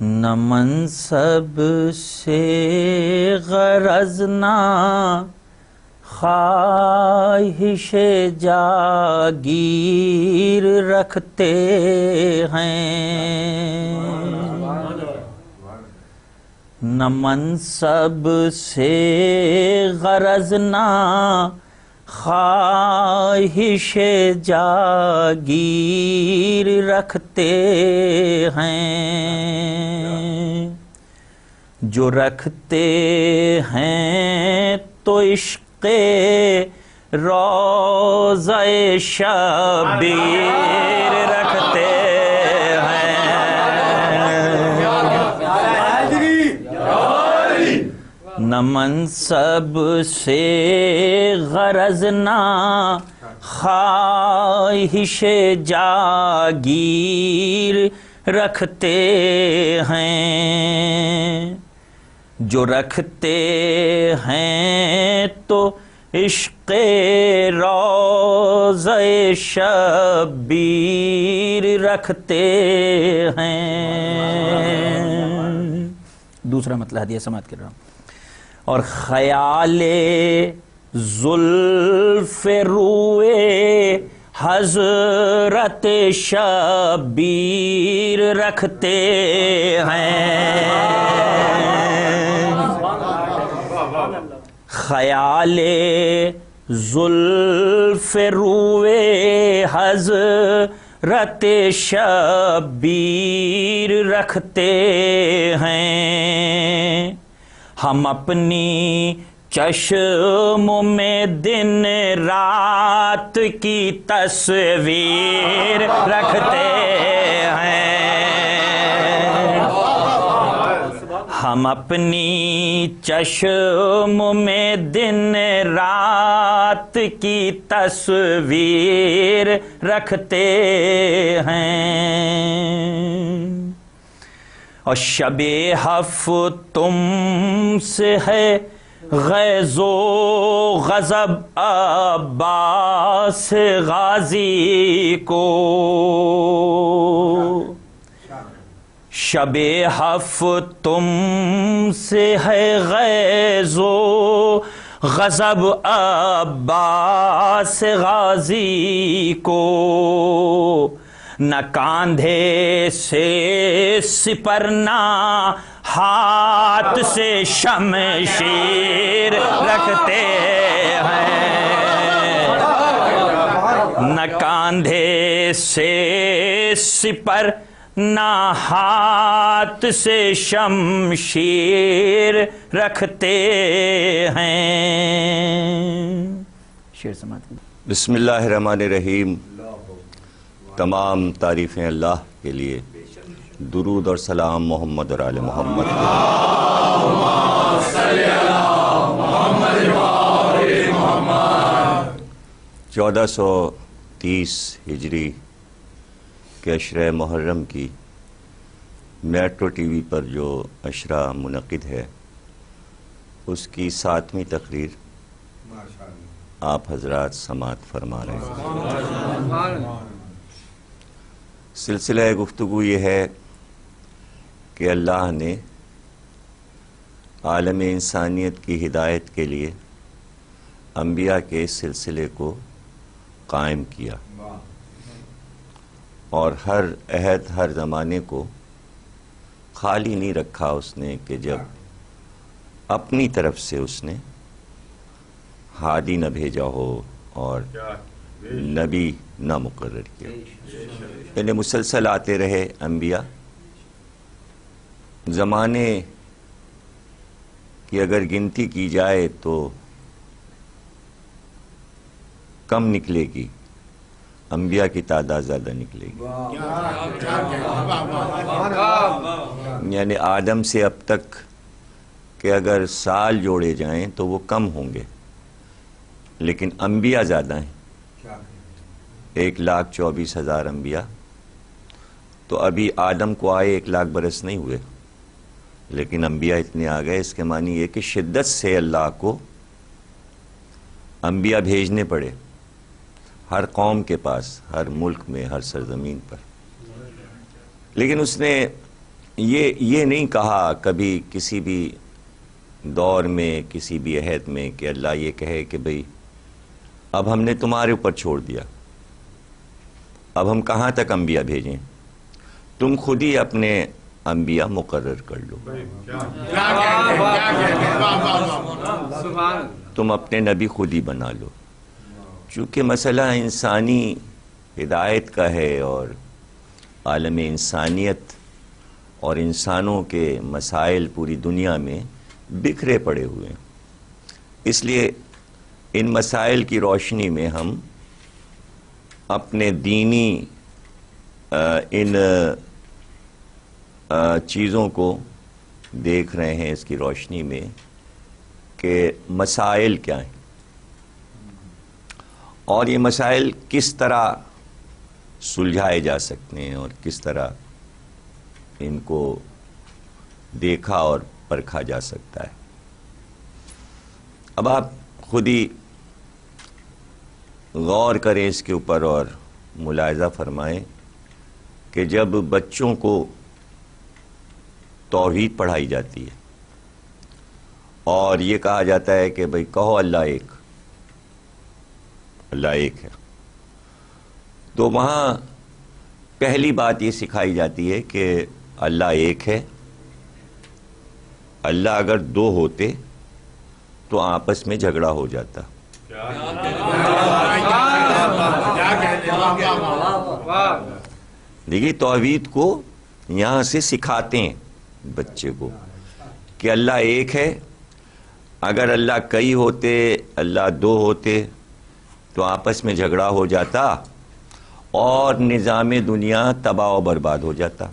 نہ منصب سے غرض نہ خواہش جاگیر رکھتے ہیں، نہ منصب سے غرض نہ خواہش جاگیر رکھتے ہیں، جو رکھتے ہیں تو عشق روضہ شبیر رکھتے ہیں، نہ منصب سے غرض نہ خواہش جاگیر رکھتے ہیں، جو رکھتے ہیں تو عشق روضہ شبیر رکھتے ہیں۔ دوسرا مطلب ہدیہ سماعت کر رہا ہوں۔ اور خیال زلف روئے حضرت شبیر رکھتے ہیں، خیال زلف روئے حضرت شبیر رکھتے ہیں، ہم اپنی چشم میں دن رات کی تصویر رکھتے ہیں، ہم اپنی چشم میں دن رات کی تصویر رکھتے ہیں، اور شب ہفت تم سے ہے غیظ و غضب عباس غازی کو، شب ہفت تم سے ہے غیظ و غضب عباس غازی کو، نہ کاندھے سے سپر نہ ہاتھ سے شمشیر رکھتے ہیں، نہ کاندھے سے سپر نہ ہاتھ سے شمشیر رکھتے ہیں۔ شعر سماعت۔ بسم اللہ الرحمن الرحیم۔ تمام تعریفیں اللہ کے لیے، درود اور سلام محمد اور آل محمد۔ 1430 ہجری کے عشرہ محرم کی میٹرو ٹی وی پر جو عشرہ منعقد ہے، اس کی 7ویں تقریر آپ حضرات سماعت فرما رہے ہیں۔ سلسلہ گفتگو یہ ہے کہ اللہ نے عالم انسانیت کی ہدایت کے لیے انبیاء کے اس سلسلے کو قائم کیا، اور ہر عہد ہر زمانے کو خالی نہیں رکھا اس نے کہ جب اپنی طرف سے اس نے ہادی نہ بھیجا ہو اور نبی نہ مقرر کیا، یعنی مسلسل آتے رہے انبیاء۔ زمانے کی اگر گنتی کی جائے تو کم نکلے گی، انبیاء کی تعداد زیادہ نکلے گی۔ یعنی آدم سے اب تک کہ اگر سال جوڑے جائیں تو وہ کم ہوں گے، لیکن انبیاء زیادہ ہیں، 1,24,000 انبیاء۔ تو ابھی آدم کو آئے 1,00,000 برس نہیں ہوئے، لیکن انبیاء اتنے آ گئے۔ اس کے معنی یہ کہ شدت سے اللہ کو انبیاء بھیجنے پڑے ہر قوم کے پاس، ہر ملک میں، ہر سرزمین پر۔ لیکن اس نے یہ نہیں کہا کبھی کسی بھی دور میں کسی بھی عہد میں کہ اللہ یہ کہے کہ بھئی اب ہم نے تمہارے اوپر چھوڑ دیا، اب ہم کہاں تک انبیاء بھیجیں، تم خود ہی اپنے انبیاء مقرر کر لو، تم اپنے نبی خود ہی بنا لو۔ چونکہ مسئلہ انسانی ہدایت کا ہے اور عالم انسانیت اور انسانوں کے مسائل پوری دنیا میں بکھرے پڑے ہوئے ہیں، اس لیے ان مسائل کی روشنی میں ہم اپنے دینی ان چیزوں کو دیکھ رہے ہیں اس کی روشنی میں کہ مسائل کیا ہیں اور یہ مسائل کس طرح سلجھائے جا سکتے ہیں اور کس طرح ان کو دیکھا اور پرکھا جا سکتا ہے۔ اب آپ خود ہی غور کریں اس کے اوپر اور ملاحظہ فرمائیں کہ جب بچوں کو توحید پڑھائی جاتی ہے اور یہ کہا جاتا ہے کہ بھئی کہو اللہ ایک ہے، تو وہاں پہلی بات یہ سکھائی جاتی ہے کہ اللہ ایک ہے، اللہ اگر دو ہوتے تو آپس میں جھگڑا ہو جاتا۔ دیکھیے توحید کو یہاں سے سکھاتے ہیں بچے کو کہ اللہ ایک ہے، اگر اللہ کئی ہوتے، اللہ دو ہوتے تو آپس میں جھگڑا ہو جاتا اور نظام دنیا تباہ و برباد ہو جاتا۔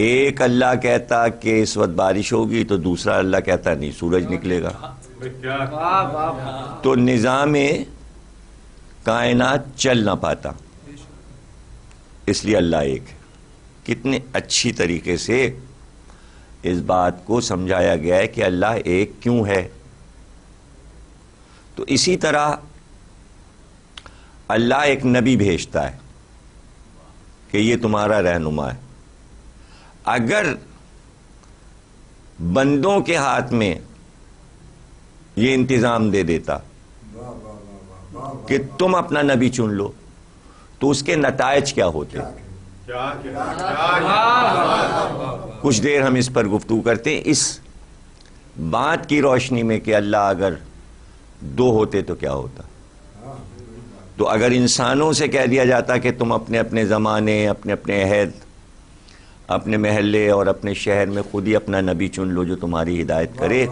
ایک اللہ کہتا کہ اس وقت بارش ہوگی تو دوسرا اللہ کہتا نہیں سورج نکلے گا، تو نظام کائنات چل نہ پاتا۔ اس لیے اللہ ایک ہے۔ کتنے اچھی طریقے سے اس بات کو سمجھایا گیا ہے کہ اللہ ایک کیوں ہے۔ تو اسی طرح اللہ ایک نبی بھیجتا ہے کہ یہ تمہارا رہنما ہے۔ اگر بندوں کے ہاتھ میں یہ انتظام دے دیتا کہ تم اپنا نبی چن لو تو اس کے نتائج کیا ہوتے؟ کچھ دیر ہم اس پر گفتگو کرتے ہیں اس بات کی روشنی میں کہ اللہ اگر دو ہوتے تو کیا ہوتا۔ تو اگر انسانوں سے کہہ دیا جاتا کہ تم اپنے اپنے زمانے، اپنے اپنے عہد، اپنے محلے اور اپنے شہر میں خود ہی اپنا نبی چن لو جو تمہاری ہدایت کرے،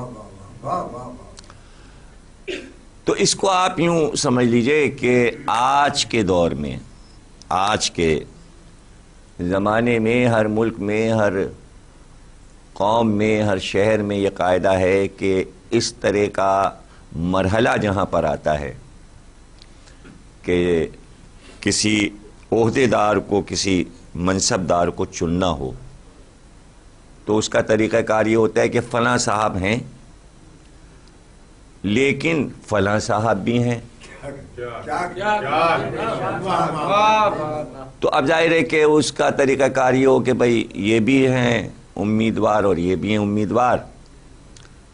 تو اس کو آپ یوں سمجھ لیجئے کہ آج کے دور میں، آج کے زمانے میں، ہر ملک میں، ہر قوم میں، ہر شہر میں یہ قاعدہ ہے کہ اس طرح کا مرحلہ جہاں پر آتا ہے کہ کسی عہدے دار کو، کسی منصب دار کو چننا ہو تو اس کا طریقہ کار یہ ہوتا ہے کہ فلاں صاحب ہیں لیکن فلاں صاحب بھی ہیں، تو اب ظاہر ہے کہ اس کا طریقہ کار یہ ہو کہ بھئی یہ بھی ہیں امیدوار اور یہ بھی ہیں امیدوار،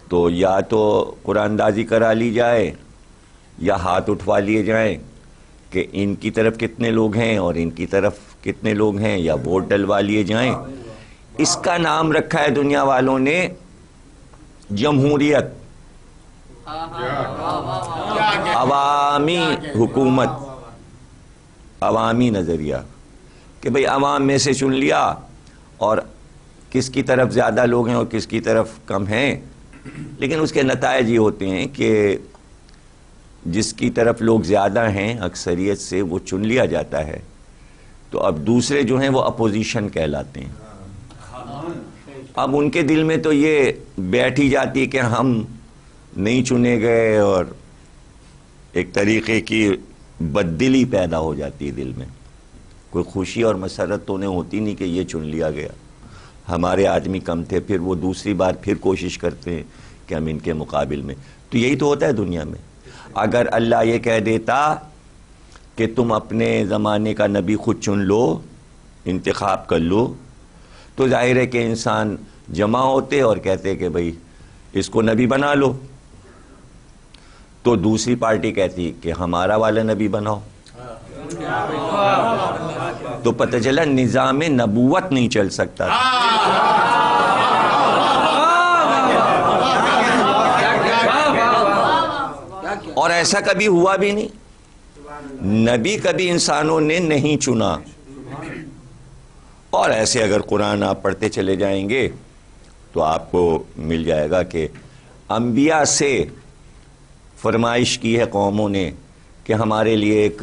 تو یا تو قرآن اندازی کرا لی جائے یا ہاتھ اٹھوا لیے جائیں کہ ان کی طرف کتنے لوگ ہیں اور ان کی طرف کتنے لوگ ہیں، یا ووٹ ڈلوا لیے جائیں۔ اس کا نام رکھا ہے دنیا والوں نے جمہوریت، عوامی حکومت، عوامی نظریہ، کہ بھئی عوام میں سے چن لیا اور کس کی طرف زیادہ لوگ ہیں اور کس کی طرف کم ہیں، لیکن اس کے نتائج یہ ہوتے ہیں کہ جس کی طرف لوگ زیادہ ہیں اکثریت سے وہ چن لیا جاتا ہے، تو اب دوسرے جو ہیں وہ اپوزیشن کہلاتے ہیں۔ اب ان کے دل میں تو یہ بیٹھی جاتی ہے کہ ہم نہیں چنے گئے اور ایک طریقے کی بددلی پیدا ہو جاتی ہے دل میں، کوئی خوشی اور مسرت تو انہیں ہوتی نہیں کہ یہ چن لیا گیا، ہمارے آدمی کم تھے، پھر وہ دوسری بار پھر کوشش کرتے ہیں کہ ہم ان کے مقابل میں۔ تو یہی تو ہوتا ہے دنیا میں۔ اگر اللہ یہ کہہ دیتا کہ تم اپنے زمانے کا نبی خود چن لو، انتخاب کر لو، تو ظاہر ہے کہ انسان جمع ہوتے اور کہتے کہ بھئی اس کو نبی بنا لو، تو دوسری پارٹی کہتی کہ ہمارا والا نبی بناؤ، تو پتہ چلا نظام نبوت نہیں چل سکتا. اور ایسا کبھی ہوا بھی نہیں، نبی کبھی انسانوں نے نہیں چنا. اور ایسے اگر قرآن آپ پڑھتے چلے جائیں گے تو آپ کو مل جائے گا کہ انبیاء سے فرمائش کی ہے قوموں نے کہ ہمارے لیے ایک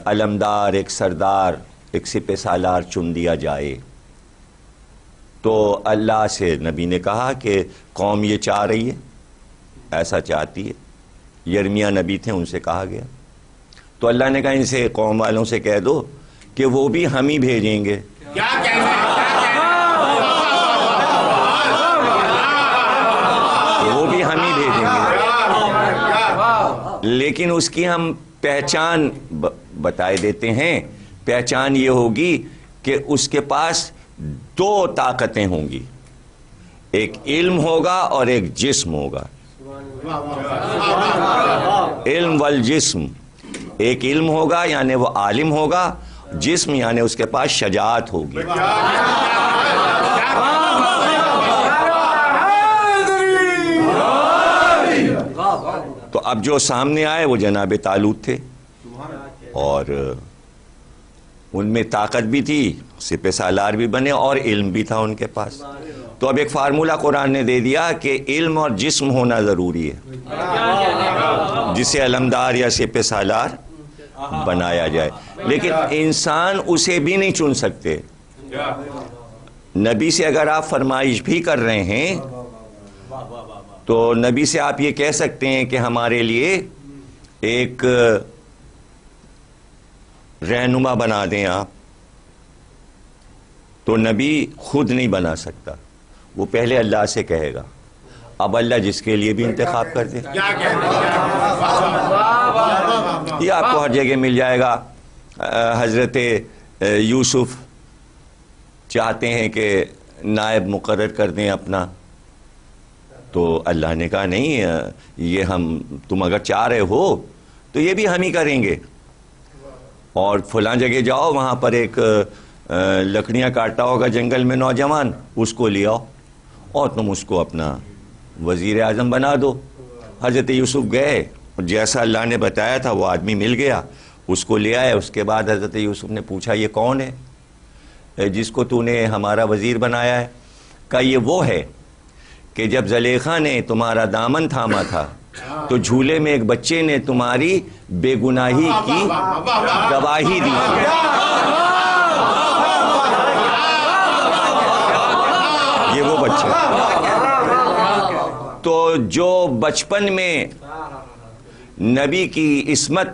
علمدار، ایک سردار، ایک سپہ سالار چن دیا جائے. تو اللہ سے نبی نے کہا کہ قوم یہ چاہ رہی ہے، ایسا چاہتی ہے. یرمیہ نبی تھے، ان سے کہا گیا. تو اللہ نے کہا ان سے، قوم والوں سے کہہ دو کہ وہ بھی ہم ہی بھیجیں گے. وہ بھی ہم ہی بھیجیں گے، لیکن اس کی ہم پہچان بتائے دیتے ہیں. پہچان یہ ہوگی کہ اس کے پاس دو طاقتیں ہوں گی، ایک علم ہوگا اور ایک جسم ہوگا. علم والجسم، ایک علم ہوگا یعنی وہ عالم ہوگا، جسم یعنی اس کے پاس شجاعت ہوگی. تو اب جو سامنے آئے وہ جناب طالوت تھے، اور ان میں طاقت بھی تھی، سپہ سالار بھی بنے، اور علم بھی تھا ان کے پاس. تو اب ایک فارمولہ قرآن نے دے دیا کہ علم اور جسم ہونا ضروری ہے جسے علمدار یا سپہ سالار بنایا جائے. لیکن انسان اسے بھی نہیں چن سکتے. نبی سے اگر آپ فرمائش بھی کر رہے ہیں تو نبی سے آپ یہ کہہ سکتے ہیں کہ ہمارے لیے ایک رہنما بنا دیں آپ، تو نبی خود نہیں بنا سکتا، وہ پہلے اللہ سے کہے گا. اب اللہ جس کے لیے بھی انتخاب کر دے. یہ آپ کو ہر جگہ مل جائے گا. حضرت یوسف چاہتے ہیں کہ نائب مقرر کر دیں اپنا، تو اللہ نے کہا نہیں، یہ تم اگر چاہ رہے ہو تو یہ بھی ہم ہی کریں گے. اور فلاں جگہ جاؤ، وہاں پر ایک لکڑیاں کاٹتا ہوگا جنگل میں نوجوان، اس کو لے آؤ اور تم اس کو اپنا وزیر اعظم بنا دو. حضرت یوسف گئے، جیسا اللہ نے بتایا تھا وہ آدمی مل گیا، اس کو لے آئے. اس کے بعد حضرت یوسف نے پوچھا یہ کون ہے جس کو تو نے ہمارا وزیر بنایا ہے؟ کہا یہ وہ ہے کہ جب زلیخا نے تمہارا دامن تھاما تھا تو جھولے میں ایک بچے نے تمہاری بے گناہی کی گواہی دی تھی. یہ وہ بچہ. تو جو بچپن میں نبی کی عصمت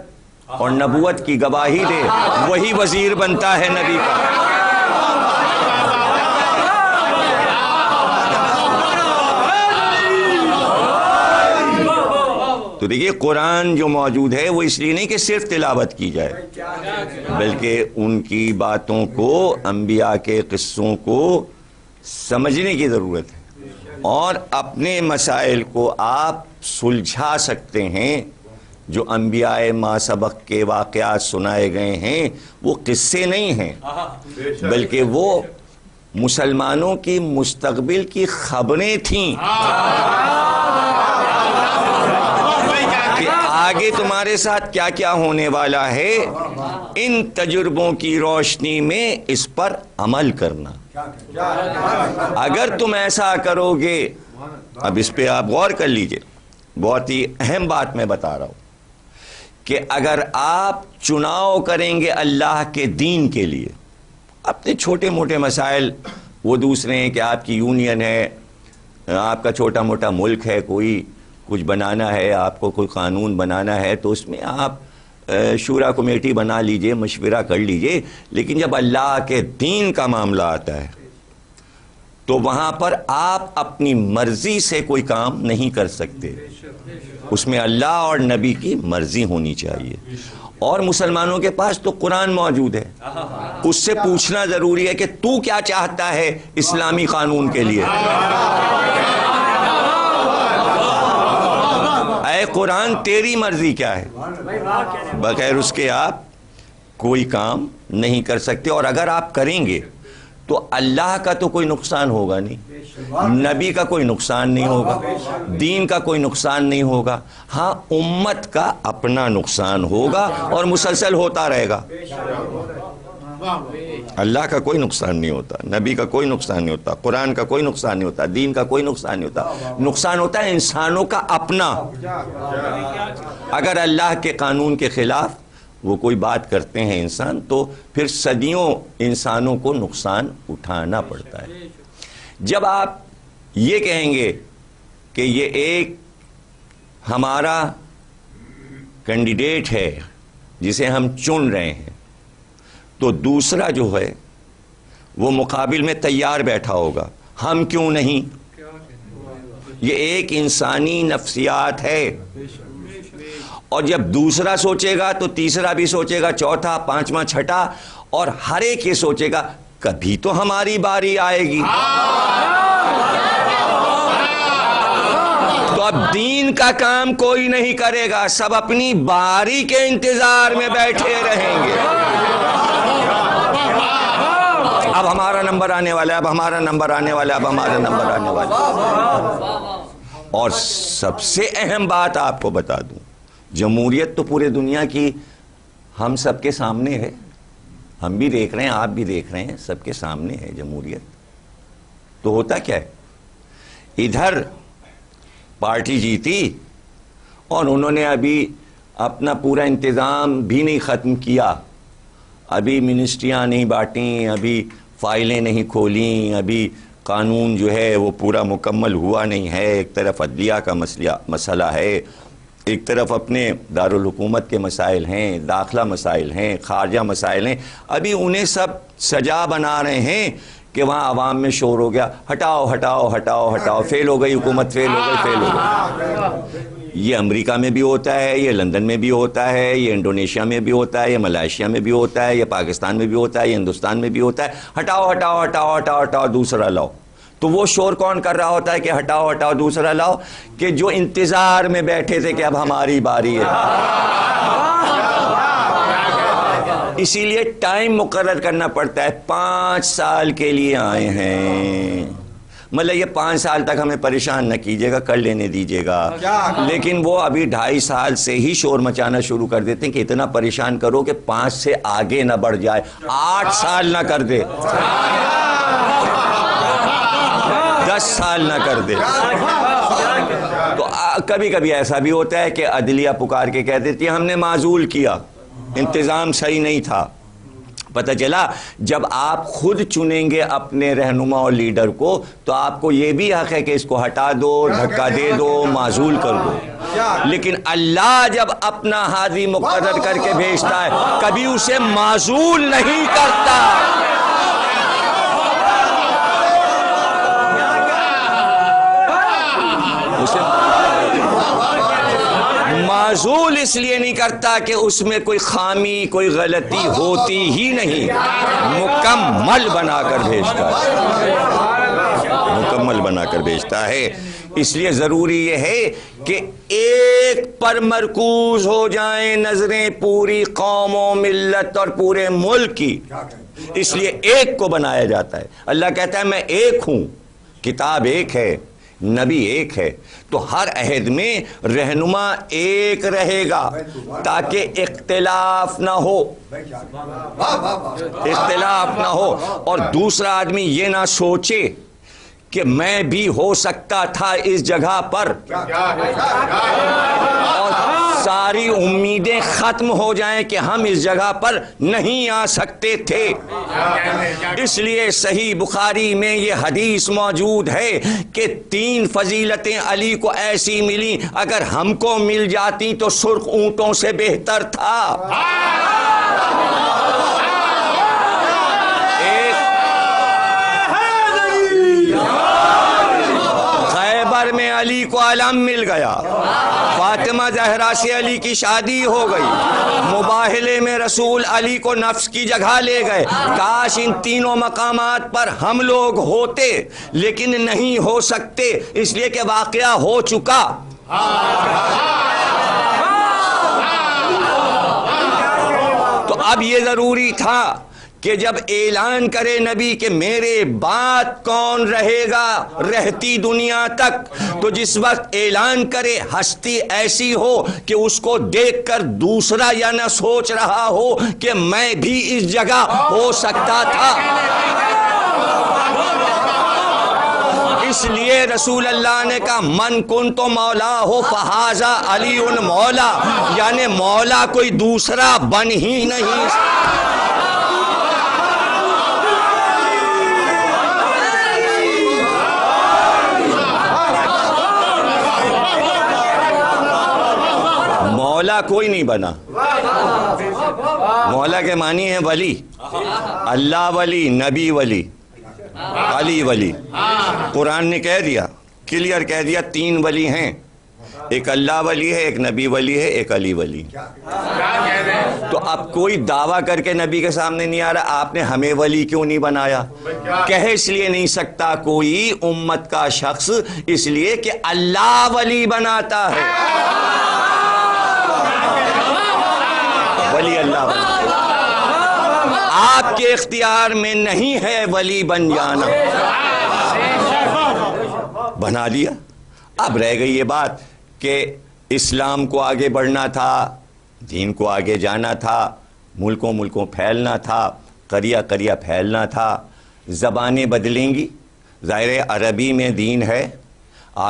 اور نبوت کی گواہی دے وہی وزیر بنتا ہے نبی کا. تو دیکھیے قرآن جو موجود ہے وہ اس لیے نہیں کہ صرف تلاوت کی جائے، بلکہ ان کی باتوں کو، انبیاء کے قصوں کو سمجھنے کی ضرورت ہے. اور اپنے مسائل کو آپ سلجھا سکتے ہیں. جو انبیاء ما سبق کے واقعات سنائے گئے ہیں وہ قصے نہیں ہیں، بلکہ وہ مسلمانوں کی مستقبل کی خبریں تھیں کہ آگے تمہارے ساتھ کیا کیا ہونے والا ہے. ان تجربوں کی روشنی میں اس پر عمل کرنا. اگر تم ایسا کرو گے، اب اس پہ آپ غور کر لیجئے، بہت ہی اہم بات میں بتا رہا ہوں کہ اگر آپ چناؤ کریں گے اللہ کے دین کے لیے، اپنے چھوٹے موٹے مسائل وہ دوسرے ہیں کہ آپ کی یونین ہے، آپ کا چھوٹا موٹا ملک ہے، کوئی کچھ بنانا ہے، آپ کو کوئی قانون بنانا ہے، تو اس میں آپ شورا کمیٹی بنا لیجئے، مشورہ کر لیجئے. لیکن جب اللہ کے دین کا معاملہ آتا ہے تو وہاں پر آپ اپنی مرضی سے کوئی کام نہیں کر سکتے، اس میں اللہ اور نبی کی مرضی ہونی چاہیے. اور مسلمانوں کے پاس تو قرآن موجود ہے، اس سے پوچھنا ضروری ہے کہ تو کیا چاہتا ہے اسلامی قانون کے لیے. اے قرآن تیری مرضی کیا ہے؟ بغیر اس کے آپ کوئی کام نہیں کر سکتے. اور اگر آپ کریں گے تو اللہ کا تو کوئی نقصان ہوگا نہیں، نبی کا کوئی نقصان نہیں ہوگا، دین کا کوئی نقصان نہیں ہوگا. ہاں امت کا اپنا نقصان ہوگا اور مسلسل ہوتا رہے گا. اللہ کا کوئی نقصان نہیں ہوتا، نبی کا کوئی نقصان نہیں ہوتا، قرآن کا کوئی نقصان نہیں ہوتا، دین کا کوئی نقصان نہیں ہوتا. نقصان ہوتا ہے انسانوں کا اپنا. اگر اللہ کے قانون کے خلاف وہ کوئی بات کرتے ہیں انسان تو پھر صدیوں انسانوں کو نقصان اٹھانا پڑتا ہے. جب آپ یہ کہیں گے کہ یہ ایک ہمارا کینڈیڈیٹ ہے جسے ہم چن رہے ہیں، تو دوسرا جو ہے وہ مقابل میں تیار بیٹھا ہوگا، ہم کیوں نہیں. یہ ایک انسانی نفسیات ہے. اور جب دوسرا سوچے گا تو تیسرا بھی سوچے گا، چوتھا، پانچواں، چھٹا، اور ہر ایک یہ سوچے گا کبھی تو ہماری باری آئے گی. تو اب دین کا کام کوئی نہیں کرے گا، سب اپنی باری کے انتظار میں بیٹھے رہیں گے. اب ہمارا نمبر آنے والا ہے، اب ہمارا نمبر آنے والا ہے، اب ہمارا نمبر آنے والا ہے. اور سب سے اہم بات آپ کو بتا دوں، جمہوریت تو پورے دنیا کی ہم سب کے سامنے ہے، ہم بھی دیکھ رہے ہیں، آپ بھی دیکھ رہے ہیں، سب کے سامنے ہے جمہوریت. تو ہوتا کیا ہے، ادھر پارٹی جیتی اور انہوں نے ابھی اپنا پورا انتظام بھی نہیں ختم کیا، ابھی منسٹریاں نہیں بانٹیں، ابھی فائلیں نہیں کھولیں، ابھی قانون جو ہے وہ پورا مکمل ہوا نہیں ہے. ایک طرف عدلیہ کا مسئلہ ہے، ایک طرف اپنے دارالحکومت کے مسائل ہیں، داخلہ مسائل ہیں، خارجہ مسائل ہیں. ابھی انہیں سب سجا بنا رہے ہیں کہ وہاں عوام میں شور ہو گیا، ہٹاؤ ہٹاؤ ہٹاؤ ہٹاؤ، فیل ہو گئی حکومت، فیل ہو گئی، فیل ہو گئی. یہ امریکہ میں بھی ہوتا ہے، یہ لندن میں بھی ہوتا ہے، یہ انڈونیشیا میں بھی ہوتا ہے، یہ ملائیشیا میں بھی ہوتا ہے، یہ پاکستان میں بھی ہوتا ہے، یہ ہندوستان میں بھی ہوتا ہے. ہٹاؤ ہٹاؤ ہٹاؤ ہٹاؤ ہٹاؤ، دوسرا لاؤ. تو وہ شور کون کر رہا ہوتا ہے کہ ہٹاؤ ہٹاؤ دوسرا لاؤ؟ کہ جو انتظار میں بیٹھے تھے کہ اب ہماری باری ہے. اسی لیے ٹائم مقرر کرنا پڑتا ہے. 5 سال کے لیے آئے ہیں، مطلب یہ 5 سال تک ہمیں پریشان نہ کیجیے گا، کر لینے دیجیے گا. لیکن وہ ابھی 2.5 سال سے ہی شور مچانا شروع کر دیتے ہیں کہ اتنا پریشان کرو کہ 5 سے آگے نہ بڑھ جائے، 8 سال نہ کر دے، 10 سال نہ کر دے. تو کبھی کبھی ایسا بھی ہوتا ہے کہ عدلیہ پکار کے کہہ دیتی ہے ہم نے معزول کیا، انتظام صحیح نہیں تھا. پتہ چلا جب آپ خود چنیں گے اپنے رہنما اور لیڈر کو تو آپ کو یہ بھی حق ہے کہ اس کو ہٹا دو، دھکا دے دو، معزول کر دو. لیکن اللہ جب اپنا حاضی مقرر کر کے بھیجتا ہے کبھی اسے معزول نہیں کرتا. معزول اس لیے نہیں کرتا کہ اس میں کوئی خامی، کوئی غلطی ہوتی ہی نہیں، مکمل بنا کر بھیجتا ہے، مکمل بنا کر بھیجتا ہے. اس لیے ضروری یہ ہے کہ ایک پر مرکوز ہو جائیں نظریں پوری قوم و ملت اور پورے ملک کی. اس لیے ایک کو بنایا جاتا ہے. اللہ کہتا ہے میں ایک ہوں، کتاب ایک ہے، نبی ایک ہے. تو ہر عہد میں رہنما ایک رہے گا تاکہ اختلاف نہ ہو، اختلاف نہ ہو. اور دوسرا آدمی یہ نہ سوچے کہ میں بھی ہو سکتا تھا اس جگہ پر، اور ساری امیدیں ختم ہو جائیں کہ ہم اس جگہ پر نہیں آ سکتے تھے. اس لیے صحیح بخاری میں یہ حدیث موجود ہے کہ 3 فضیلتیں علی کو ایسی ملی اگر ہم کو مل جاتی تو سرخ اونٹوں سے بہتر تھا. علم مل گیا، فاطمہ زہرا سے علی کی شادی ہو گئی، مباہلے میں رسول علی کو نفس کی جگہ لے گئے۔ کاش ان تینوں مقامات پر ہم لوگ ہوتے، لیکن نہیں ہو سکتے، اس لیے کہ واقعہ ہو چکا۔ تو اب یہ ضروری تھا کہ جب اعلان کرے نبی کہ میرے بعد کون رہے گا رہتی دنیا تک، تو جس وقت اعلان کرے ہستی ایسی ہو کہ اس کو دیکھ کر دوسرا یا نہ سوچ رہا ہو کہ میں بھی اس جگہ ہو سکتا تھا۔ اس لیے رسول اللہ نے کہا من کنت مولا ہو فہذا علی مولا، یعنی مولا کوئی دوسرا بن ہی نہیں۔ مولا کوئی نہیں بنا۔ مولا کے معنی ہے ولی، اللہ ولی، نبی ولی، علی ولی۔ قرآن نے کہہ دیا، کلیئر کہہ دیا، تین ولی ہیں، ایک اللہ ولی ہے، ایک نبی ولی ہے، ایک علی ولی۔ تو اب کوئی دعویٰ کر کے نبی کے سامنے نہیں آ رہا آپ نے ہمیں ولی کیوں نہیں بنایا؟ کہہ اس لیے نہیں سکتا کوئی امت کا شخص، اس لیے کہ اللہ ولی بناتا ہے، ولی اللہ بناتا ہے۔ آپ کے اختیار میں نہیں ہے ولی بن جانا، بنا دیا۔ اب رہ گئی یہ بات کہ اسلام کو آگے بڑھنا تھا، دین کو آگے جانا تھا، ملکوں پھیلنا تھا، قریہ قریہ پھیلنا تھا، زبانیں بدلیں گی، ظاہر عربی میں دین ہے،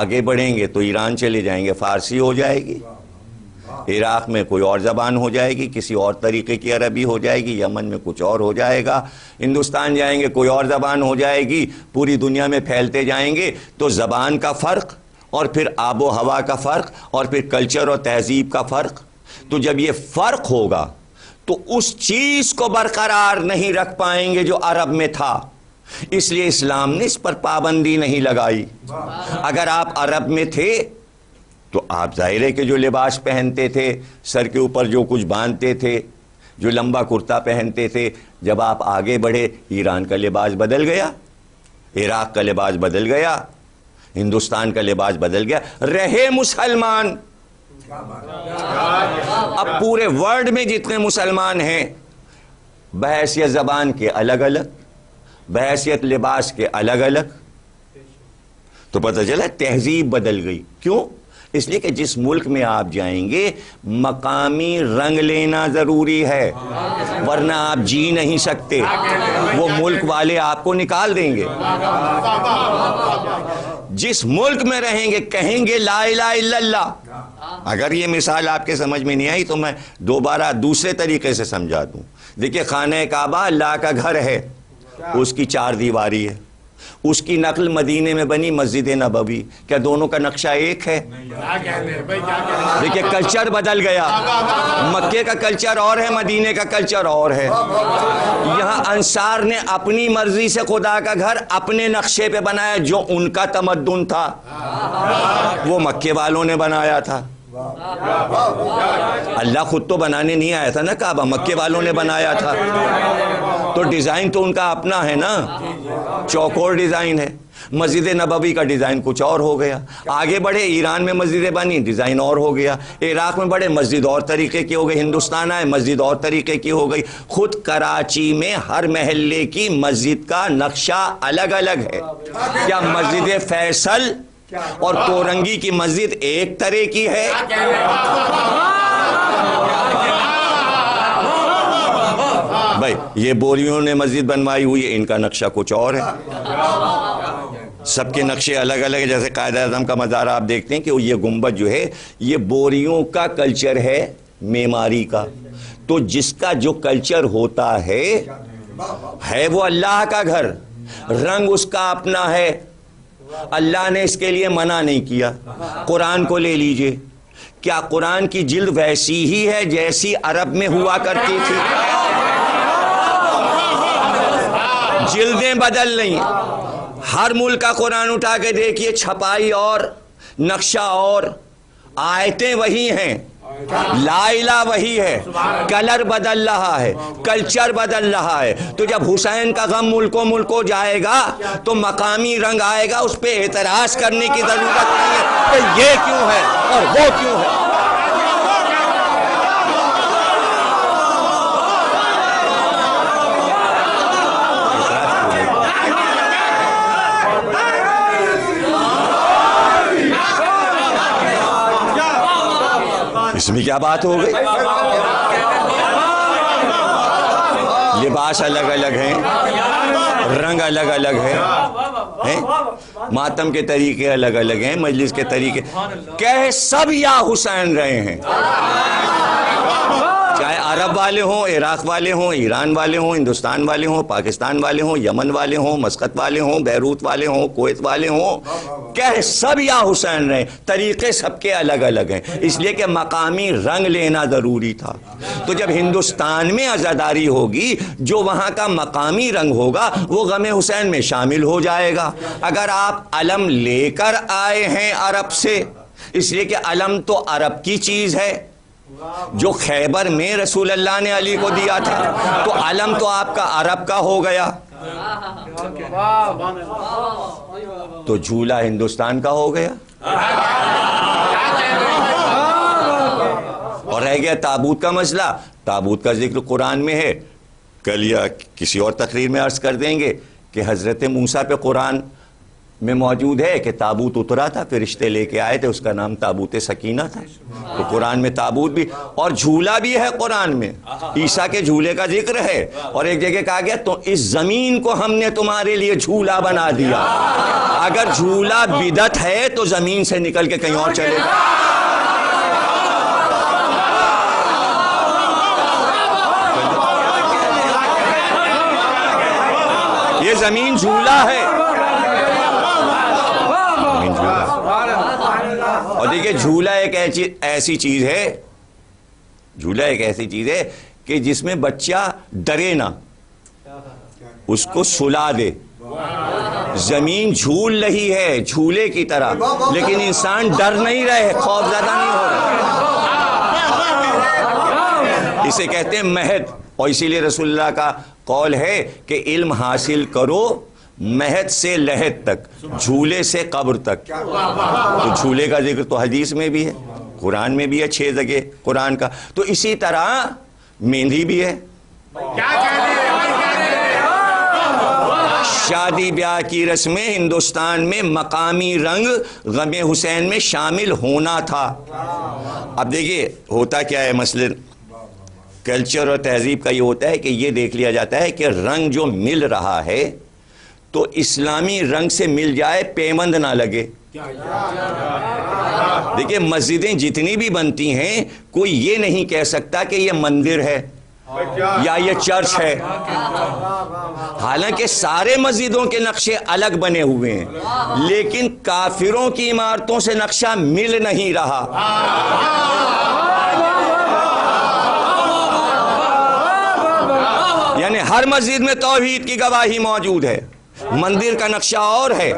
آگے بڑھیں گے تو ایران چلے جائیں گے، فارسی ہو جائے گی، عراق میں کوئی اور زبان ہو جائے گی، کسی اور طریقے کی عربی ہو جائے گی، یمن میں کچھ اور ہو جائے گا، ہندوستان جائیں گے کوئی اور زبان ہو جائے گی، پوری دنیا میں پھیلتے جائیں گے۔ تو زبان کا فرق، اور پھر آب و ہوا کا فرق، اور پھر کلچر اور تہذیب کا فرق، تو جب یہ فرق ہوگا تو اس چیز کو برقرار نہیں رکھ پائیں گے جو عرب میں تھا، اس لیے اسلام نے اس پر پابندی نہیں لگائی۔ اگر آپ عرب میں تھے تو آپ ظاہر ہے کہ جو لباس پہنتے تھے، سر کے اوپر جو کچھ باندھتے تھے، جو لمبا کرتا پہنتے تھے، جب آپ آگے بڑھے ایران کا لباس بدل گیا، عراق کا لباس بدل گیا، ہندوستان کا لباس بدل گیا، رہے مسلمان۔ اب پورے ورلڈ میں جتنے مسلمان ہیں بحیثیت زبان کے الگ الگ، بحیثیت لباس کے الگ الگ، تو پتہ چلا تہذیب بدل گئی۔ کیوں؟ اس لیے کہ جس ملک میں آپ جائیں گے مقامی رنگ لینا ضروری ہے، ورنہ آپ جی نہیں سکتے، وہ ملک والے آپ کو نکال دیں گے۔ جس ملک میں رہیں گے کہیں گے لا الہ الا اللہ۔ اگر یہ مثال آپ کے سمجھ میں نہیں آئی تو میں دوبارہ دوسرے طریقے سے سمجھا دوں۔ دیکھیں خانہ کعبہ اللہ کا گھر ہے، اس کی 4 دیواری ہے، اس کی نقل مدینے میں بنی مسجد نبوی، کیا دونوں کا نقشہ ایک ہے؟ دیکھیں کلچر بدل گیا، مکے کا کلچر اور ہے، مدینے کا کلچر اور ہے۔ یہاں انصار نے اپنی مرضی سے خدا کا گھر اپنے نقشے پہ بنایا، جو ان کا تمدن تھا وہ مکے والوں نے بنایا تھا۔ اللہ خود تو بنانے نہیں آیا تھا نا کعبہ، مکے والوں نے بنایا تھا، تو ڈیزائن تو ان کا اپنا ہے نا، چوکور ڈیزائن ہے۔ مسجد نبوی کا ڈیزائن کچھ اور ہو گیا، آگے بڑھے ایران میں مسجدیں بنی، ڈیزائن اور ہو گیا، عراق میں بڑے مسجد اور طریقے کی ہو گئی، ہندوستان آئے مسجد اور طریقے کی ہو گئی، خود کراچی میں ہر محلے کی مسجد کا نقشہ الگ الگ ہے۔ کیا مسجد فیصل اور کورنگی کی مسجد ایک طرح کی ہے؟ بھائی یہ بوریوں نے مسجد بنوائی ہوئی ہے، ان کا نقشہ کچھ اور ہے، سب کے نقشے الگ الگ ہیں۔ جیسے قائد اعظم کا مزار آپ دیکھتے ہیں کہ یہ گنبد جو ہے یہ بوریوں کا کلچر ہے، معماری کا، تو جس کا جو کلچر ہوتا ہے وہ اللہ کا گھر، رنگ اس کا اپنا ہے، اللہ نے اس کے لیے منع نہیں کیا۔ قرآن کو لے لیجئے، کیا قرآن کی جلد ویسی ہی ہے جیسی عرب میں ہوا کرتی تھی؟ جلدیں بدل نہیں۔ ہر ملک کا قرآن اٹھا کے دیکھیے، چھپائی اور نقشہ اور آیتیں وہی ہیں, لا الہ وہی ہے, کلر بدل رہا ہے, کلچر بدل رہا ہے. تو جب حسین کا غم ملکوں جائے گا تو مقامی رنگ آئے گا, اس پہ اعتراض کرنے کی ضرورت نہیں ہے کہ یہ کیوں ہے اور وہ کیوں ہے. اس میں کیا بات ہو گئی؟ لباس الگ الگ ہیں, رنگ الگ الگ ہیں, ماتم کے طریقے الگ الگ ہیں, مجلس کے طریقے, کہہ سب یا حسین رہے ہیں, چاہے عرب والے ہوں, عراق والے ہوں, ایران والے ہوں, ہندوستان والے ہوں, پاکستان والے ہوں, یمن والے ہوں, مسقط والے ہوں, بیروت والے ہوں, کویت والے ہوں, کہہ سب یا حسین رہے. طریقے سب کے الگ الگ ہیں, اس لیے کہ مقامی رنگ لینا ضروری تھا. تو جب ہندوستان میں عزاداری ہوگی, جو وہاں کا مقامی رنگ ہوگا وہ غم حسین میں شامل ہو جائے گا. اگر آپ علم لے کر آئے ہیں عرب سے, اس لیے کہ علم تو عرب کی چیز ہے, جو خیبر میں رسول اللہ نے علی کو دیا تھا, تو علم تو آپ کا عرب کا ہو گیا, تو جھولا ہندوستان کا ہو گیا. اور رہ گیا تابوت کا مسئلہ. تابوت کا ذکر قرآن میں ہے, کل یا کسی اور تقریر میں عرض کر دیں گے کہ حضرت موسیٰ پہ قرآن میں موجود ہے کہ تابوت اترا تھا, فرشتے لے کے آئے تھے, اس کا نام تابوت سکینہ تھا. تو قرآن میں تابوت بھی اور جھولا بھی ہے قرآن میں, عیسیٰ کے جھولے کا ذکر ہے. اور ایک جگہ کہا گیا تو اس زمین کو ہم نے تمہارے لیے جھولا بنا دیا. اگر جھولا بدعت ہے تو زمین سے نکل کے کہیں اور چلے گا. یہ زمین جھولا ہے. اور دیکھیں جھولا ایک ایسی چیز ہے, جھولا ایک ایسی چیز ہے کہ جس میں بچہ ڈرے نہ, اس کو سلا دے. زمین جھول رہی ہے جھولے کی طرح, لیکن انسان ڈر نہیں رہے, خوف زدہ نہیں ہو رہا. اسے کہتے ہیں مہد. اور اسی لیے رسول اللہ کا قول ہے کہ علم حاصل کرو مہد سے لحد تک, جھولے سے قبر تک. تو جھولے کا ذکر تو حدیث میں بھی ہے, قرآن میں بھی ہے 6 جگہ قرآن کا. تو اسی طرح مہندی بھی ہے. شادی بیاہ کی رسمیں ہندوستان میں مقامی رنگ غم حسین میں شامل ہونا تھا. اب دیکھیے ہوتا کیا ہے, مثلا کلچر اور تہذیب کا یہ ہوتا ہے کہ یہ دیکھ لیا جاتا ہے کہ رنگ جو مل رہا ہے تو اسلامی رنگ سے مل جائے, پیوند نہ لگے. دیکھیں مسجدیں جتنی بھی بنتی ہیں کوئی یہ نہیں کہہ سکتا کہ یہ مندر ہے یا یہ چرچ ہے, حالانکہ سارے مسجدوں کے نقشے الگ بنے ہوئے ہیں, لیکن کافروں کی عمارتوں سے نقشہ مل نہیں رہا. یعنی ہر مسجد میں توحید کی گواہی موجود ہے, مندر کا نقشہ اور ہے.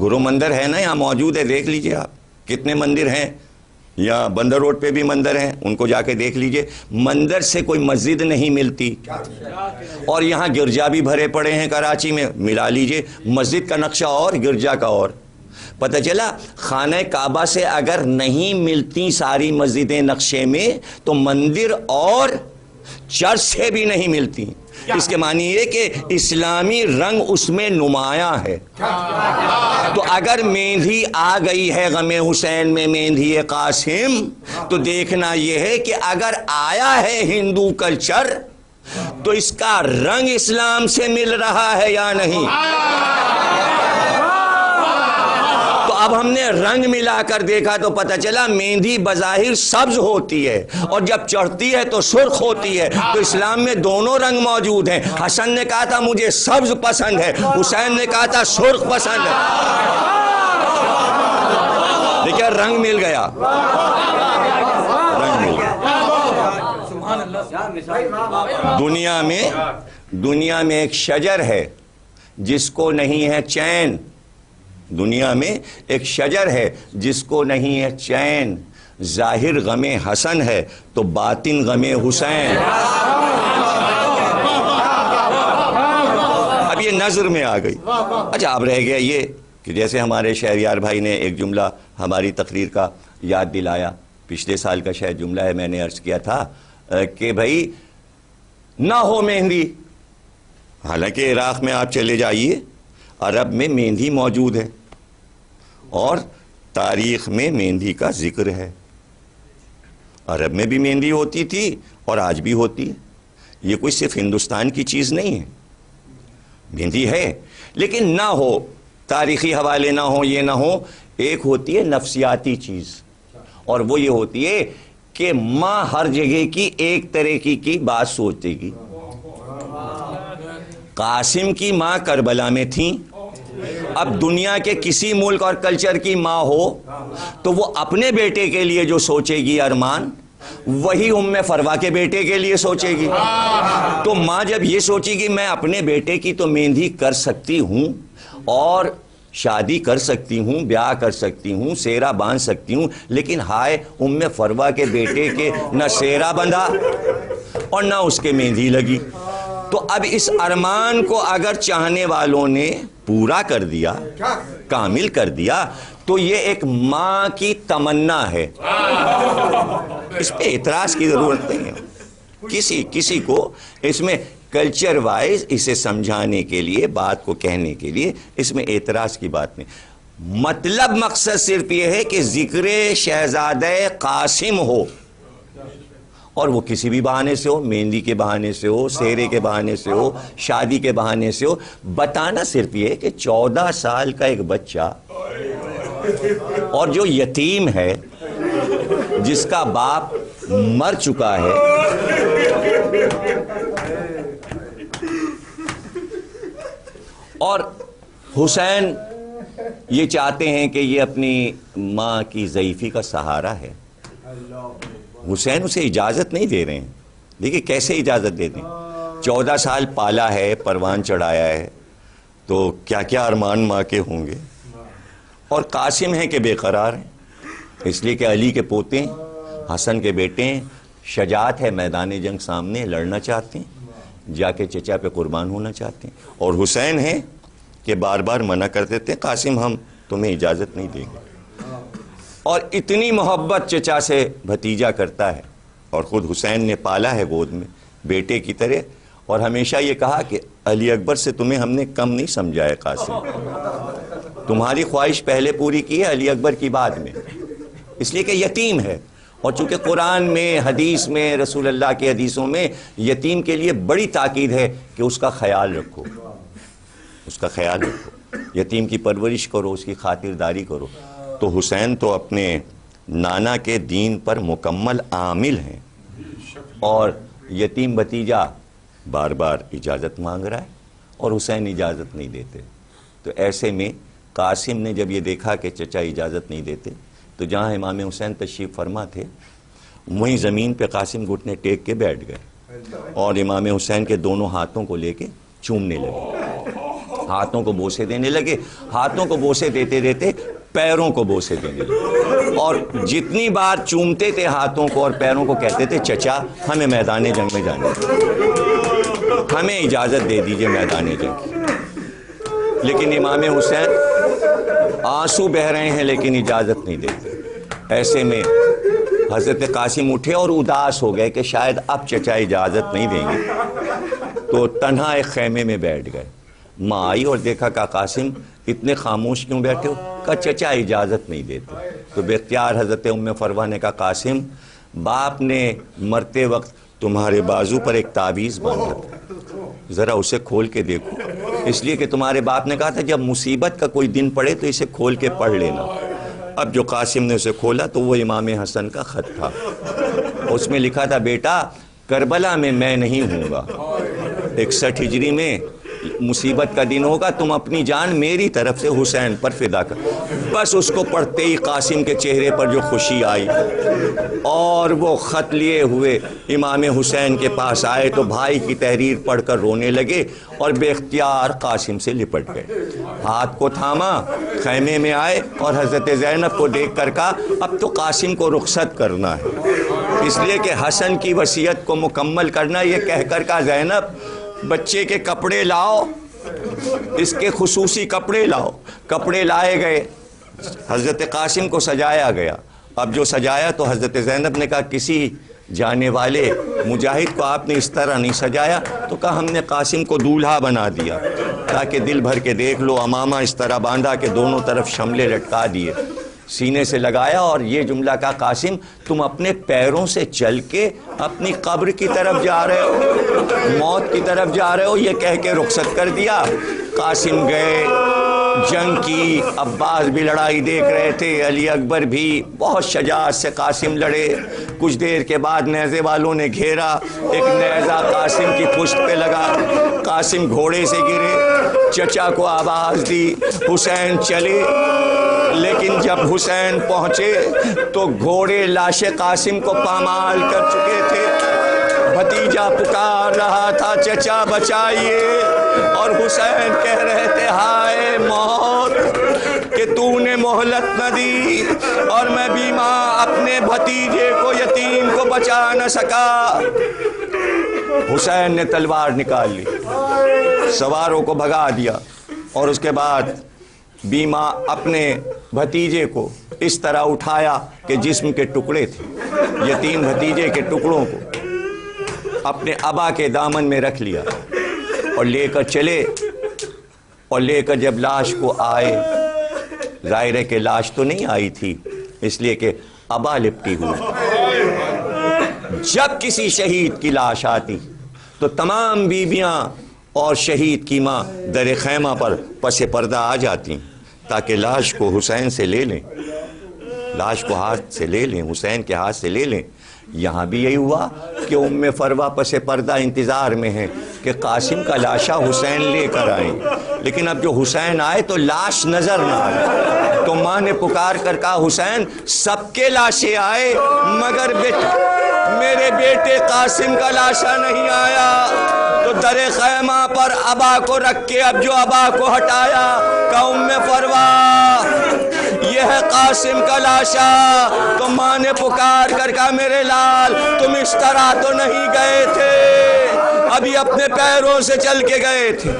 گرو مندر ہے نا یہاں موجود ہے, دیکھ لیجئے آپ کتنے مندر ہیں. یا بندر روڈ پہ بھی مندر ہیں, ان کو جا کے دیکھ لیجئے. مندر سے کوئی مسجد نہیں ملتی. اور یہاں گرجا بھی بھرے پڑے ہیں کراچی میں, ملا لیجئے مسجد کا نقشہ اور گرجا کا اور. پتہ چلا خانہ کعبہ سے اگر نہیں ملتی ساری مسجدیں نقشے میں, تو مندر اور چرچ سے بھی نہیں ملتی. اس کے معنی یہ کہ اسلامی رنگ اس میں نمایاں ہے. تو اگر مہندی آ گئی ہے غم حسین میں, مہندی قاسم, تو دیکھنا یہ ہے کہ اگر آیا ہے ہندو کلچر تو اس کا رنگ اسلام سے مل رہا ہے یا نہیں. اب ہم نے رنگ ملا کر دیکھا تو پتہ چلا مہندی بظاہر سبز ہوتی ہے اور جب چڑھتی ہے تو سرخ ہوتی ہے. تو اسلام میں دونوں رنگ موجود ہیں. حسن نے کہا تھا مجھے سبز پسند ہے, حسین نے کہا تھا سرخ پسند ہے. دیکھیں رنگ مل گیا, رنگ مل گیا. دنیا میں ایک شجر ہے جس کو نہیں ہے چین, دنیا میں ایک شجر ہے جس کو نہیں ہے چین، ظاہر غم حسن ہے تو باطن غم حسین۔ اب یہ نظر میں آ گئی۔ اچھا اب رہ گیا یہ کہ جیسے ہمارے شہریار بھائی نے ایک جملہ ہماری تقریر کا یاد دلایا، پچھلے سال کا شاید جملہ ہے، میں نے عرض کیا تھا کہ بھائی نہ ہو مہندی، حالانکہ عراق میں آپ چلے جائیے، عرب میں مہندی موجود ہے اور تاریخ میں مہندی کا ذکر ہے۔ عرب میں بھی مہندی ہوتی تھی اور آج بھی ہوتی ہے، یہ کوئی صرف ہندوستان کی چیز نہیں ہے، مہندی ہے، لیکن نہ ہو، تاریخی حوالے نہ ہو، یہ نہ ہو، ایک ہوتی ہے نفسیاتی چیز، اور وہ یہ ہوتی ہے کہ ماں ہر جگہ کی ایک طرح کی بات سوچے گی۔ قاسم کی ماں کربلا میں تھیں، اب دنیا کے کسی ملک اور کلچر کی ماں ہو تو وہ اپنے بیٹے کے لیے جو سوچے گی ارمان، وہی فروا کے بیٹے کے لیے سوچے گی۔ تو ماں جب یہ سوچے گی میں اپنے بیٹے کی تو مہندی کر سکتی ہوں اور شادی کر سکتی ہوں، بیاہ کر سکتی ہوں، سیرا باندھ سکتی ہوں، لیکن ہائے فروا کے بیٹے کے نہ سیرا بندھا اور نہ اس کے مہندی لگی۔ تو اب اس ارمان کو اگر چاہنے والوں نے پورا کر دیا، کامل کر دیا، تو یہ ایک ماں کی تمنا ہے، اس پہ اعتراض کی ضرورت نہیں ہے کسی کو۔ اس میں کلچر وائز اسے سمجھانے کے لیے، بات کو کہنے کے لیے اس میں اعتراض کی بات نہیں۔ مطلب مقصد صرف یہ ہے کہ ذکر شہزادہ قاسم ہو، اور وہ کسی بھی بہانے سے ہو، مہندی کے بہانے سے ہو، سیرے کے بہانے سے ہو، شادی کے بہانے سے ہو۔ بتانا صرف یہ ہے کہ 14 سال کا ایک بچہ اور جو یتیم ہے، جس کا باپ مر چکا ہے، اور حسین یہ چاہتے ہیں کہ یہ اپنی ماں کی ضعیفی کا سہارا ہے، حسین اسے اجازت نہیں دے رہے ہیں۔ دیکھیں کیسے اجازت دیتے ہیں، 14 سال پالا ہے، پروان چڑھایا ہے، تو کیا کیا ارمان ماں کے ہوں گے۔ اور قاسم ہیں کہ بے قرار ہیں، اس لیے کہ علی کے پوتے ہیں، حسن کے بیٹے ہیں، شجاعت ہے، میدان جنگ سامنے لڑنا چاہتے ہیں، جا کے چچا پہ قربان ہونا چاہتے ہیں۔ اور حسین ہیں کہ بار بار منع کر دیتے ہیں، قاسم ہم تمہیں اجازت نہیں دیں گے۔ اور اتنی محبت چچا سے بھتیجا کرتا ہے، اور خود حسین نے پالا ہے گود میں بیٹے کی طرح، اور ہمیشہ یہ کہا کہ علی اکبر سے تمہیں ہم نے کم نہیں سمجھا ہے قاسم، تمہاری خواہش پہلے پوری کی ہے، علی اکبر کی بعد میں، اس لیے کہ یتیم ہے۔ اور چونکہ قرآن میں، حدیث میں، رسول اللہ کی حدیثوں میں یتیم کے لیے بڑی تاکید ہے کہ اس کا خیال رکھو، اس کا خیال رکھو، یتیم کی پرورش کرو، اس کی خاطرداری کرو۔ تو حسین تو اپنے نانا کے دین پر مکمل عامل ہیں، اور یتیم بھتیجا بار بار اجازت مانگ رہا ہے اور حسین اجازت نہیں دیتے۔ تو ایسے میں قاسم نے جب یہ دیکھا کہ چچا اجازت نہیں دیتے، تو جہاں امام حسین تشریف فرما تھے وہیں زمین پہ قاسم گھٹنے ٹیک کے بیٹھ گئے، اور امام حسین کے دونوں ہاتھوں کو لے کے چومنے لگے، ہاتھوں کو بوسے دینے لگے، ہاتھوں کو بوسے دیتے دیتے پیروں کو بوسے دینے لگے، اور جتنی بار چومتے تھے ہاتھوں کو اور پیروں کو کہتے تھے چچا ہمیں میدان جنگ میں جانے دیجیے، ہمیں اجازت دے دیجیے میدان جنگ کی۔ لیکن امام حسین آنسو بہہ رہے ہیں لیکن اجازت نہیں دیتے۔ ایسے میں حضرت قاسم اٹھے اور اداس ہو گئے کہ شاید اب چچا اجازت نہیں دیں گے، تو تنہا ایک خیمے میں بیٹھ گئے۔ ماں آئی اور دیکھا کہ قاسم اتنے خاموش کیوں بیٹھے ہو؟ کہا چچا اجازت نہیں دیتے۔ تو بے اختیار حضرت فروا نے کہا قاسم، باپ نے مرتے وقت تمہارے بازو پر ایک تعویذ باندھا تھا، ذرا اسے کھول کے دیکھو، اس لیے کہ تمہارے باپ نے کہا تھا جب مصیبت کا کوئی دن پڑے تو اسے کھول کے پڑھ لینا۔ اب جو قاسم نے اسے کھولا تو وہ امام حسن کا خط تھا، اس میں لکھا تھا بیٹا کربلا میں نہیں ہوں گا، 61 ہجری میں مصیبت کا دن ہوگا تم اپنی جان میری طرف سے حسین پر فدا کر. بس اس کو پڑھتے ہی قاسم کے چہرے پر جو خوشی آئی اور وہ خط لیے ہوئے امام حسین کے پاس آئے تو بھائی کی تحریر پڑھ کر رونے لگے اور بے اختیار قاسم سے لپٹ گئے. ہاتھ کو تھاما، خیمے میں آئے اور حضرت زینب کو دیکھ کر کہا اب تو قاسم کو رخصت کرنا ہے، اس لیے کہ حسن کی وصیت کو مکمل کرنا. یہ کہہ کر کہا زینب بچے کے کپڑے لاؤ، اس کے خصوصی کپڑے لاؤ. کپڑے لائے گئے، حضرت قاسم کو سجایا گیا. اب جو سجایا تو حضرت زینب نے کہا کسی جانے والے مجاہد کو آپ نے اس طرح نہیں سجایا. تو کہا ہم نے قاسم کو دولہا بنا دیا تاکہ دل بھر کے دیکھ لو. امامہ اس طرح باندھا کہ دونوں طرف شملے لٹکا دیے، سینے سے لگایا اور یہ جملہ کہا قاسم تم اپنے پیروں سے چل کے اپنی قبر کی طرف جا رہے ہو، موت کی طرف جا رہے ہو. یہ کہہ کے رخصت کر دیا. قاسم گئے، جنگ کی. عباس بھی لڑائی دیکھ رہے تھے، علی اکبر بھی. بہت شجاعت سے قاسم لڑے. کچھ دیر کے بعد نیزے والوں نے گھیرا، ایک نیزہ قاسم کی پشت پہ لگا. قاسم گھوڑے سے گرے. چچا کو آواز دی، حسین چلے. لیکن جب حسین پہنچے تو گھوڑے لاش قاسم کو پامال کر چکے تھے. بھتیجا پکار رہا تھا چچا بچائیے، اور حسین کہہ رہے تھے ہائے موت کہ تو نے مہلت نہ دی اور میں بیمار اپنے بھتیجے کو یتیم کو بچا نہ سکا. حسین نے تلوار نکال لی، سواروں کو بھگا دیا اور اس کے بعد بیما اپنے بھتیجے کو اس طرح اٹھایا کہ جسم کے ٹکڑے تھے، یتیم بھتیجے کے ٹکڑوں کو اپنے ابا کے دامن میں رکھ لیا اور لے کر چلے. اور لے کر جب لاش کو آئے، ظاہر ہے کہ لاش تو نہیں آئی تھی اس لیے کہ ابا لپٹی ہوئی. جب کسی شہید کی لاش آتی تو تمام بیویاں اور شہید کی ماں در خیمہ پر پس پردہ آ جاتی تاکہ لاش کو حسین سے لے لیں، لاش کو ہاتھ سے لے لیں، حسین کے ہاتھ سے لے لیں. یہاں بھی یہی ہوا کہ ام فروہ پس پردہ انتظار میں ہیں کہ قاسم کا لاشا حسین لے کر آئیں. لیکن اب جو حسین آئے تو لاش نظر نہ آئے تو ماں نے پکار کر کہا حسین سب کے لاشیں آئے مگر میرے بیٹے قاسم کا لاشا نہیں آیا. تو در خیمہ پر ابا کو رکھ کے اب جو ابا کو ہٹایا کہ ام فروہ یہ ہے قاسم کا لاشا. تو ماں نے پکار کر کہا میرے لال تم اس طرح تو نہیں گئے تھے، ابھی اپنے پیروں سے چل کے گئے تھے.